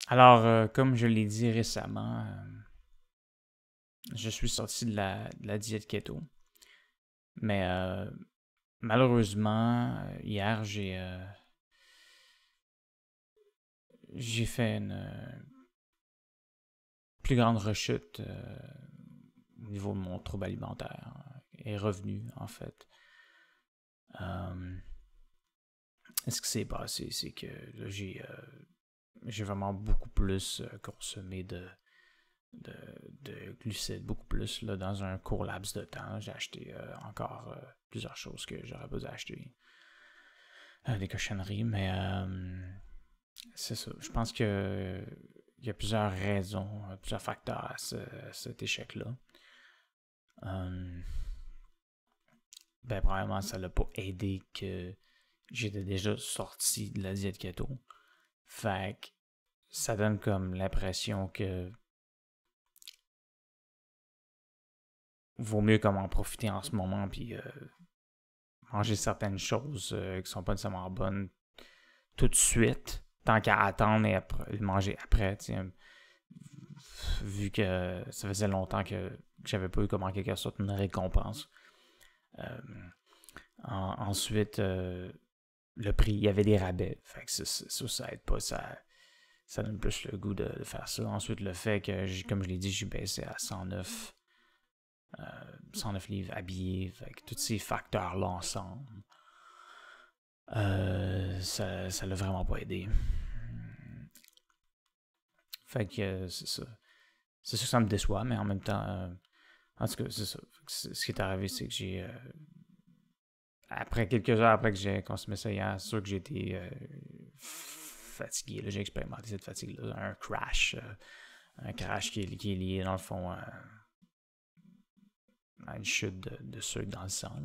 Alors, comme je l'ai dit récemment, je suis sorti de la diète keto. Mais malheureusement, hier, j'ai fait une plus grande rechute au niveau de mon trouble alimentaire et revenu, en fait. Ce qui s'est passé, c'est que là, j'ai vraiment beaucoup plus consommé de glucides, beaucoup plus là, dans un court laps de temps. J'ai acheté encore plusieurs choses que j'aurais pas dû acheter. Des cochonneries, mais c'est ça. Je pense que il y a plusieurs raisons, plusieurs facteurs à cet échec-là. Ben, probablement, ça l'a pas aidé que j'étais déjà sorti de la diète keto. Fait que ça donne comme l'impression que vaut mieux comme en profiter en ce moment puis manger certaines choses qui sont pas nécessairement bonnes tout de suite, tant qu'à attendre et le manger après, vu que ça faisait longtemps que j'avais pas eu comme en quelque sorte une récompense. Ensuite, le prix, il y avait des rabais, fait que ça aide pas, ça donne plus le goût de faire ça. Ensuite, le fait que, comme je l'ai dit, j'ai baissé à 109 livres habillés, fait que tous ces facteurs-là ensemble, ça l'a vraiment pas aidé. Fait que c'est ça. C'est sûr que ça me déçoit, mais en même temps, en tout cas, c'est ça. Ce qui est arrivé, c'est que après quelques heures après que j'ai consommé ça hier, c'est sûr que j'ai été fatigué. J'ai expérimenté cette fatigue-là. Un crash qui est lié, dans le fond, à une chute de sucre dans le sang.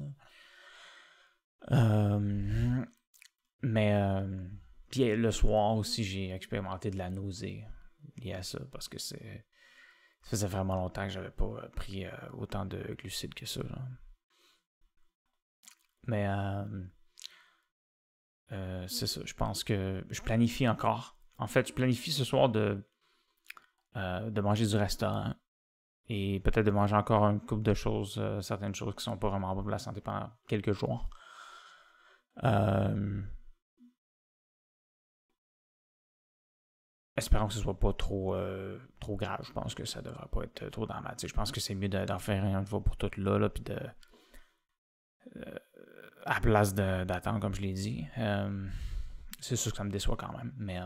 Mais puis le soir aussi, j'ai expérimenté de la nausée liée à ça parce que ça faisait vraiment longtemps que j'avais pas pris autant de glucides que ça. Là. Mais c'est ça. Je pense que je planifie encore. En fait, je planifie ce soir de manger du restaurant et peut-être de manger encore une couple de choses, certaines choses qui sont pas vraiment bonnes pour la santé pendant quelques jours. Espérons que ce soit pas trop grave. Je pense que ça devrait pas être trop dramatique. Je pense que c'est mieux d'en faire une fois pour toutes là puis de à la place d'attendre, comme je l'ai dit. C'est sûr que ça me déçoit quand même. Mais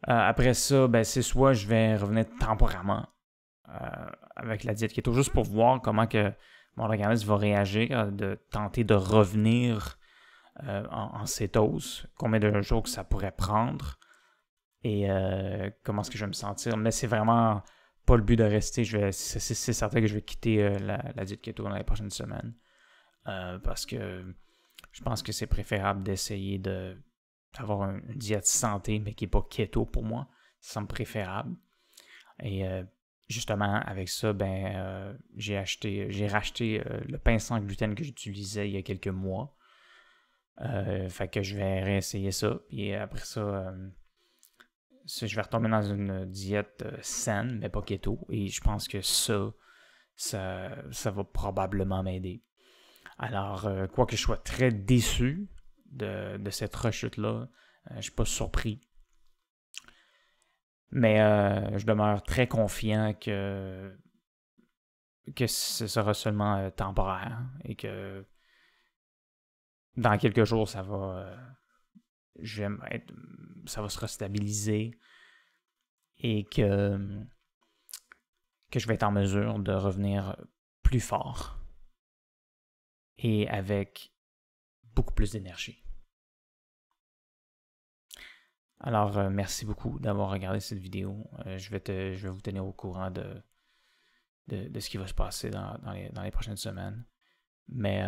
après ça, ben, c'est soit je vais revenir temporairement avec la diète keto, juste pour voir comment que mon organisme va réagir, de tenter de revenir en cétose, combien de jours que ça pourrait prendre et comment est-ce que je vais me sentir. Mais c'est vraiment pas le but de rester. C'est certain que je vais quitter la diète keto dans les prochaines semaines parce que je pense que c'est préférable d'essayer d'avoir une diète santé, mais qui n'est pas keto pour moi. Ça semble préférable. Et justement, avec ça, j'ai racheté le pain sans gluten que j'utilisais il y a quelques mois. Fait que je vais réessayer ça. Puis après ça, je vais retomber dans une diète saine, mais pas keto. Et je pense que ça va probablement m'aider. Alors, quoique je sois très déçu de cette rechute-là, je ne suis pas surpris. Mais je demeure très confiant que ce sera seulement temporaire et que dans quelques jours, ça va se restabiliser et que je vais être en mesure de revenir plus fort et avec beaucoup plus d'énergie. Alors, merci beaucoup d'avoir regardé cette vidéo. Je vais vous tenir au courant de ce qui va se passer dans les prochaines semaines. Mais,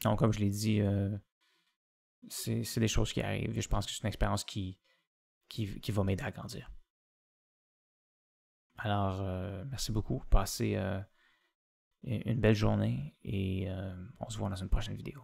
donc, comme je l'ai dit, c'est des choses qui arrivent. Je pense que c'est une expérience qui va m'aider à grandir. Alors, merci beaucoup. Passez une belle journée et on se voit dans une prochaine vidéo.